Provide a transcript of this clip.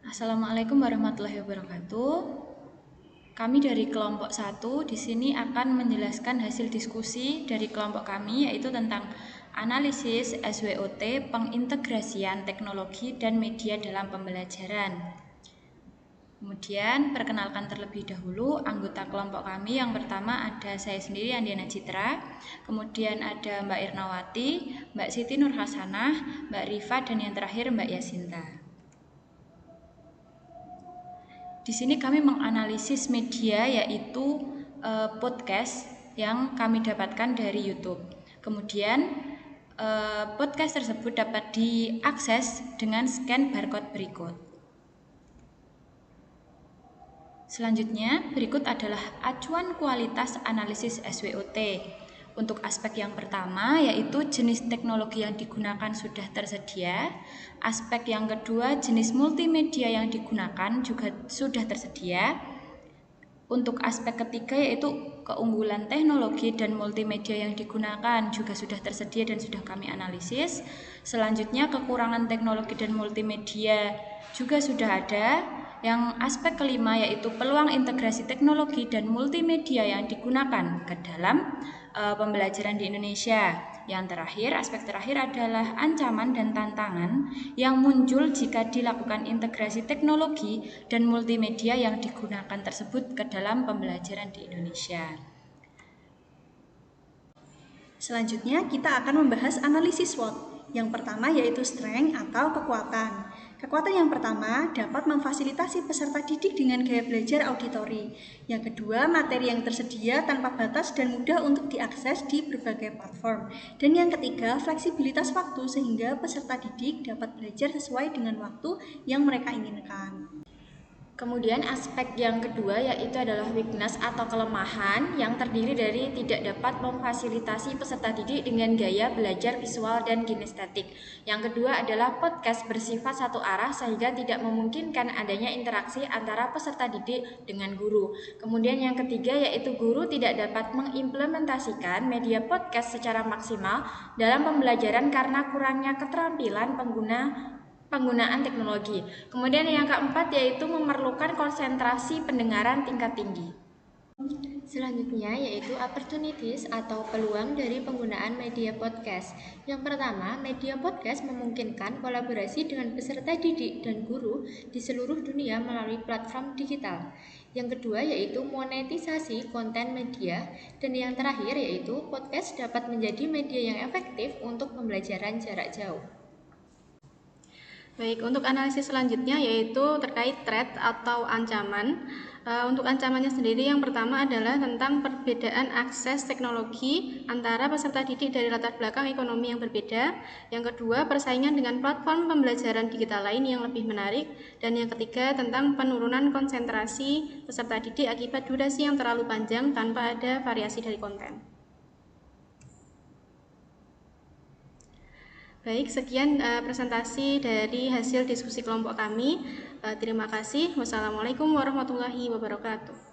Assalamualaikum warahmatullahi wabarakatuh. Kami dari kelompok 1 di sini akan menjelaskan hasil diskusi dari kelompok kami, yaitu tentang analisis SWOT, pengintegrasian teknologi dan media dalam pembelajaran. Kemudian perkenalkan terlebih dahulu anggota kelompok kami. Yang pertama ada saya sendiri, Andiana Citra, kemudian ada Mbak Irnawati, Mbak Siti Nur Hasanah, Mbak Rifa, dan yang terakhir Mbak Yasinta. Di sini kami menganalisis media, yaitu podcast yang kami dapatkan dari YouTube. Kemudian podcast tersebut dapat diakses dengan scan barcode berikut. Selanjutnya, berikut adalah acuan kualitas analisis SWOT. Untuk aspek yang pertama, yaitu jenis teknologi yang digunakan sudah tersedia. Aspek yang kedua, jenis multimedia yang digunakan juga sudah tersedia. Untuk aspek ketiga, yaitu keunggulan teknologi dan multimedia yang digunakan juga sudah tersedia dan sudah kami analisis. Selanjutnya, kekurangan teknologi dan multimedia juga sudah ada. Yang aspek kelima yaitu peluang integrasi teknologi dan multimedia yang digunakan ke dalam pembelajaran di Indonesia. Yang terakhir, aspek terakhir adalah ancaman dan tantangan yang muncul jika dilakukan integrasi teknologi dan multimedia yang digunakan tersebut ke dalam pembelajaran di Indonesia. Selanjutnya kita akan membahas analisis SWOT. Yang pertama yaitu strength atau kekuatan. Kekuatan yang pertama dapat memfasilitasi peserta didik dengan gaya belajar auditori. Yang kedua, materi yang tersedia tanpa batas dan mudah untuk diakses di berbagai platform. Dan yang ketiga, fleksibilitas waktu sehingga peserta didik dapat belajar sesuai dengan waktu yang mereka inginkan. Kemudian aspek yang kedua yaitu adalah weakness atau kelemahan yang terdiri dari tidak dapat memfasilitasi peserta didik dengan gaya belajar visual dan kinestetik. Yang kedua adalah podcast bersifat satu arah sehingga tidak memungkinkan adanya interaksi antara peserta didik dengan guru. Kemudian yang ketiga yaitu guru tidak dapat mengimplementasikan media podcast secara maksimal dalam pembelajaran karena kurangnya keterampilan penggunaan teknologi. Kemudian yang keempat yaitu memerlukan konsentrasi pendengaran tingkat tinggi. Selanjutnya yaitu opportunities atau peluang dari penggunaan media podcast. Yang pertama, media podcast memungkinkan kolaborasi dengan peserta didik dan guru di seluruh dunia melalui platform digital. Yang kedua yaitu monetisasi konten media. Dan yang terakhir yaitu podcast dapat menjadi media yang efektif untuk pembelajaran jarak jauh. Baik, untuk analisis selanjutnya yaitu terkait threat atau ancaman. Untuk ancamannya sendiri yang pertama adalah tentang perbedaan akses teknologi antara peserta didik dari latar belakang ekonomi yang berbeda. Yang kedua, persaingan dengan platform pembelajaran digital lain yang lebih menarik. Dan yang ketiga, tentang penurunan konsentrasi peserta didik akibat durasi yang terlalu panjang tanpa ada variasi dari konten. Baik, sekian presentasi dari hasil diskusi kelompok kami. Terima kasih. Wassalamualaikum warahmatullahi wabarakatuh.